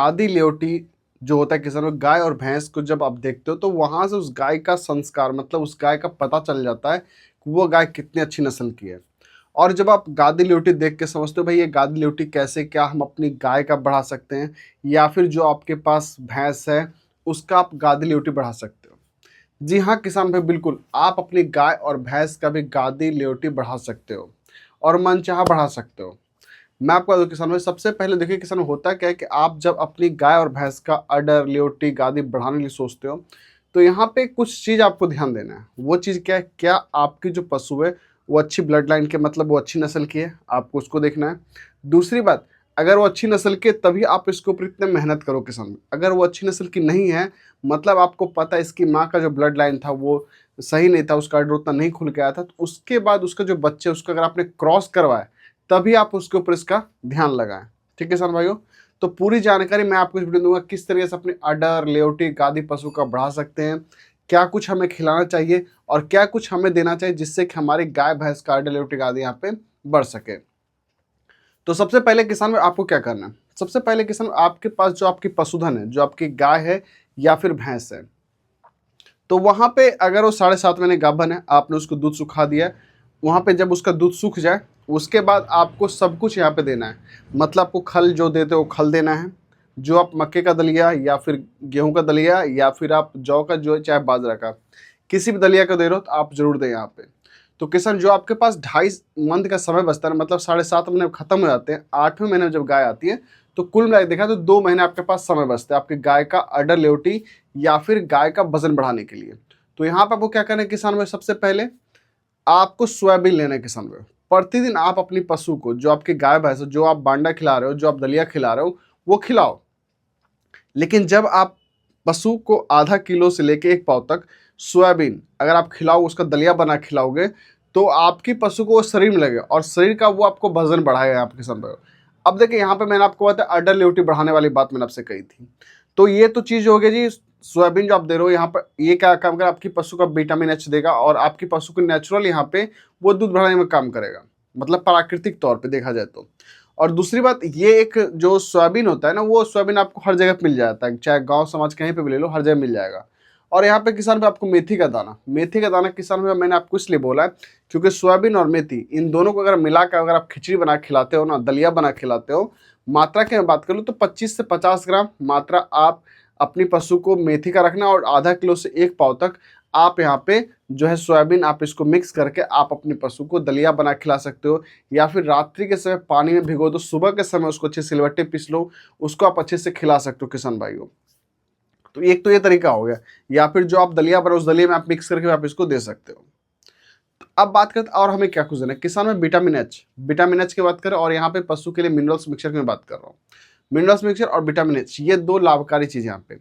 आदि लेवटी जो होता है किसान में, गाय और भैंस को जब आप देखते हो तो वहां से उस गाय का संस्कार मतलब उस गाय का पता चल जाता है कि वो गाय कितनी अच्छी नस्ल की है। और जब आप गादी ल्यूटी देख के समझते हो भाई ये गादी ल्यूटी कैसे क्या हम अपनी गाय का बढ़ा सकते हैं, या फिर जो आपके पास भैंस है उसका आप गादी ल्यूटी बढ़ा सकते हो। जी हाँ किसान भाई, बिल्कुल आप अपनी गाय और भैंस का भी गादी ल्यूटी बढ़ा सकते हो और मनचाहा बढ़ा सकते हो। मैं आपको बता दूं किसान भाई, सबसे पहले देखिए किसान होता क्या है कि आप जब अपनी गाय और भैंस का अडर ल्योटी गादी बढ़ाने के लिए सोचते हो तो यहाँ पे कुछ चीज़ आपको ध्यान देना है। वो चीज़ क्या है, क्या आपकी जो पशु है वो अच्छी ब्लड लाइन के मतलब वो अच्छी नस्ल की है, आपको उसको देखना है। दूसरी बात, अगर वो अच्छी नस्ल के तभी आप इसके ऊपर इतने मेहनत करो किसान। अगर वो अच्छी नस्ल की नहीं है, मतलब आपको पता है इसकी माँ का जो ब्लड लाइन था वो सही नहीं था, उसका अडर उतना नहीं खुल के आया था, तो उसके बाद उसका जो बच्चे उसका अगर आपने क्रॉस करवाया तभी आप उसके ऊपर इसका ध्यान लगाएं। ठीक है किसान भाइयों, तो पूरी जानकारी मैं आपको इस वीडियो में दूंगा किस तरीके से अपने अडर लेवटी गादी पशु का बढ़ा सकते हैं, क्या कुछ हमें खिलाना चाहिए और क्या कुछ हमें देना चाहिए जिससे कि हमारी गाय भैंस का अडर लेवटी गादी यहाँ पे बढ़ सके। तो सबसे पहले किसान में आपको क्या करना है, सबसे पहले किसान आपके पास जो आपकी पशुधन है, जो आपकी गाय है या फिर भैंस है, तो वहां पे अगर वो 7.5 महीने गाभन है, आपने उसको दूध सुखा दिया है, वहां पे जब उसका दूध सूख जाए उसके बाद आपको सब कुछ यहाँ पे देना है। मतलब आपको खल जो देते हो खल देना है, जो आप मक्के का दलिया या फिर गेहूं का दलिया या फिर आप जौ का जो चाहे बाजरा का किसी भी दलिया का दे रहे हो तो आप जरूर दें यहाँ पे। तो किसान जो आपके पास 2.5 मंथ का समय बचता है, मतलब 7.5 महीने खत्म हो जाते हैं, 8वें महीने में जब गाय आती है तो कुल मिला देखा तो 2 महीने आपके पास समय बचता है आपकी गाय का अडर लेवटी या फिर गाय का वजन बढ़ाने के लिए। तो यहाँ पे आपको क्या करना है किसान में, सबसे पहले आपको सोयाबीन लेना है किसान में। प्रतिदिन आप अपनी पशु को, जो आपकी गाय भैंस जो आप बांडा खिला रहे हो, जो आप दलिया खिला रहे हो वो खिलाओ, लेकिन जब आप पशु को आधा किलो से लेके 1 पाव तक सोयाबीन अगर आप खिलाओ, उसका दलिया बना खिलाओगे तो आपकी पशु को वो शरीर में लगेगा और शरीर का वो आपको वजन बढ़ाएगा आपके समय। अब देखिए यहाँ पे मैंने आपको बताया अडर लेवटी बढ़ाने वाली बात मैंने आपसे कही थी। तो ये तो चीज़ हो गई जी, सोयाबीन जो आप दे रहे हो यहाँ पर ये क्या काम करेगा, आपकी पशु का विटामिन एच देगा और आपकी पशु को नेचुरल यहाँ पे वो दूध बढ़ाने में काम करेगा, मतलब प्राकृतिक तौर पे देखा जाए तो। और दूसरी बात, ये एक जो सोयाबीन होता है ना, वो सोयाबीन आपको हर जगह मिल जाता है, चाहे गांव समाज कहीं पे भी ले लो हर जगह मिल जाएगा। और यहाँ पे किसान पे आपको मेथी का दाना किसान में मैंने आपको इसलिए बोला है क्योंकि सोयाबीन और मेथी इन दोनों को अगर मिला कर अगर आप खिचड़ी बना खिलाते हो ना, दलिया बना खिलाते हो, मात्रा की मैं बात करूँ तो 25 से 50 ग्राम मात्रा आप अपनी पशु को मेथी का रखना और आधा किलो से 1 पाव तक आप यहाँ पे जो है सोयाबीन आप इसको मिक्स करके आप अपने पशु को दलिया बना खिला सकते हो, या फिर रात्रि के समय पानी में भिगो दो, सुबह के समय उसको अच्छे सिलवट्टे पीस लो, उसको आप अच्छे से खिला सकते हो किसान भाइयों। तो एक तो ये तरीका हो गया, या फिर जो आप दलिया बना उस दलिया में आप मिक्स करके आप इसको दे सकते हो। तो अब बात करते हैं और हमें क्या कुछ देना है किसान में, विटामिन एच की बात करें और यहाँ पे पशु के लिए मिनरल्स मिक्सचर की मैं बात कर रहा हूँ। मिनरल्स मिक्सचर और विटामिन एच ये 2 लाभकारी चीज़ यहाँ पे।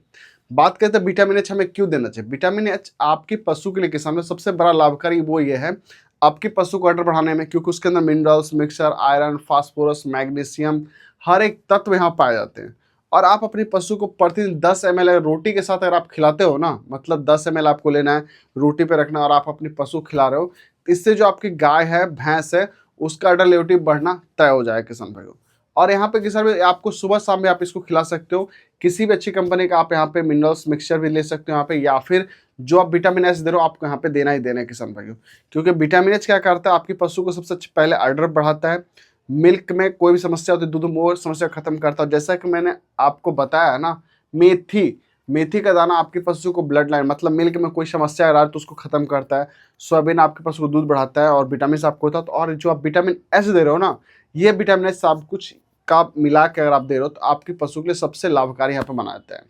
बात करते हैं विटामिन एच हमें क्यों देना चाहिए। विटामिन एच आपके पशु के लिए किसान में सबसे बड़ा लाभकारी वो ये है आपके पशु को अडर बढ़ाने में, क्योंकि उसके अंदर minerals mixture iron phosphorus magnesium हर एक तत्व यहाँ पाए जाते हैं। और आप अपने पशु को प्रतिदिन 10 ml रोटी के साथ अगर आप खिलाते हो ना, मतलब 10 ml आपको लेना है रोटी पे रखना और आप अपने पशु खिला रहे हो, इससे जो आपकी गाय है भैंस है उसका अडर लेवटी बढ़ना तय हो जाए किसान भाइयों। और यहाँ पे किसान भाई आपको सुबह शाम में आप इसको खिला सकते हो, किसी भी अच्छी कंपनी का आप यहाँ पे मिनरल्स मिक्सचर भी ले सकते हो यहाँ पे, या फिर जो आप विटामिन एच दे रहे हो आपको यहाँ पे देना ही देना है किसान भाइयों। क्योंकि विटामिन एच क्या करता है आपकी पशु को सबसे पहले अडर बढ़ाता है, मिल्क में कोई भी समस्या होती है दूध में वो समस्या खत्म करता है। जैसा कि मैंने आपको बताया ना, मेथी का दाना आपके पशु को ब्लड लाइन मतलब मिल्क में कोई समस्या आ रहा है तो उसको खत्म करता है। सोयाबीन आपके पशु को दूध बढ़ाता है और विटामिन से आपको होता है। तो और जो आप विटामिन एच दे रहे हो ना, ये विटामिन एच सब कुछ का मिला के अगर आप दे रहे हो तो आपके पशु के लिए सबसे लाभकारी यहाँ पे माना जाता है।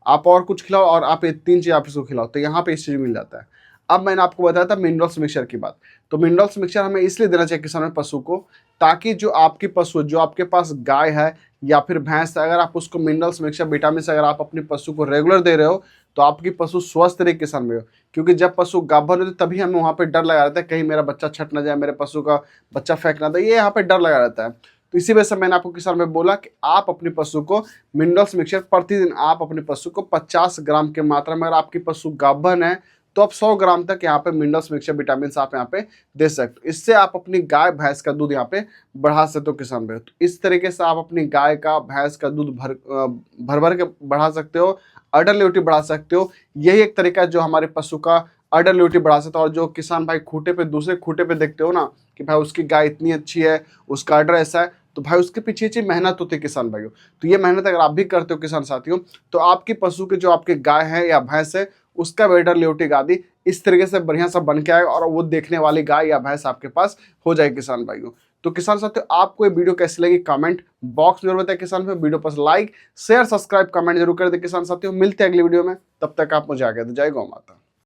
आप और कुछ खिलाओ और आप ये 3 चीज़ आप इसको खिलाओ तो यहाँ पे इस चीज़ मिल जाता है। अब मैंने आपको बताया था मिनरल्स मिक्सचर की बात, तो मिनरल्स मिक्सचर हमें इसलिए देना चाहिए किसान पशु को ताकि जो आपकी पशु जो आपके पास गाय है या फिर भैंस है, अगर आप उसको मिनरल्स मिक्सचर विटामिन से अगर आप अपने पशु को रेगुलर दे रहे हो तो आपकी पशु स्वस्थ रहे किसान में हो। क्योंकि जब पशु गाभन होते तभी हमें वहाँ पे डर लगा रहता है कहीं मेरा बच्चा छट ना जाए, मेरे पशु का बच्चा फेंक ना दे, ये यहाँ पे डर लगा रहता है। तो इसी वजह से मैंने आपको किसान में बोला कि आप अपने पशु को मिनरल्स मिक्सचर प्रतिदिन आप अपने पशु को 50 ग्राम के मात्रा में, अगर आपकी पशु गाभन है तो आप 100 ग्राम तक यहाँ पे मिनरल्स मिक्सचर विटामिन आप यहाँ पे दे सकते हो। इससे आप अपनी गाय भैंस का दूध यहाँ पे बढ़ा सकते हो किसान भाई। तो इस तरीके से आप अपनी गाय का भैंस का दूध भर भर के बढ़ा सकते हो, अडर बढ़ा सकते हो। यही एक तरीका है जो हमारे पशु का अडर बढ़ा सकता है। और जो किसान भाई खूंटे पे दूसरे खूंटे पे देखते हो ना कि भाई उसकी गाय इतनी अच्छी है, उसका अडर ऐसा है, तो भाई उसके पीछे मेहनत होती है किसान भाइयों। तो ये मेहनत अगर आप भी करते हो किसान साथियों, तो आपकी पशु के जो आपके गाय है या भैंस है उसका बेटर लेवटी गादी इस तरीके से बढ़िया सा बन के आएगा और वो देखने वाली गाय या भैंस आपके पास हो जाएगी किसान भाइयों। तो किसान साथियों, आपको ये वीडियो कैसी लगी कमेंट बॉक्स में बताएं किसान भाई। वीडियो पर लाइक शेयर सब्सक्राइब कमेंट जरूर कर दे किसान साथियों। मिलते हैं अगली वीडियो में, तब तक आप मुझे आगे दो। जय गौ माता।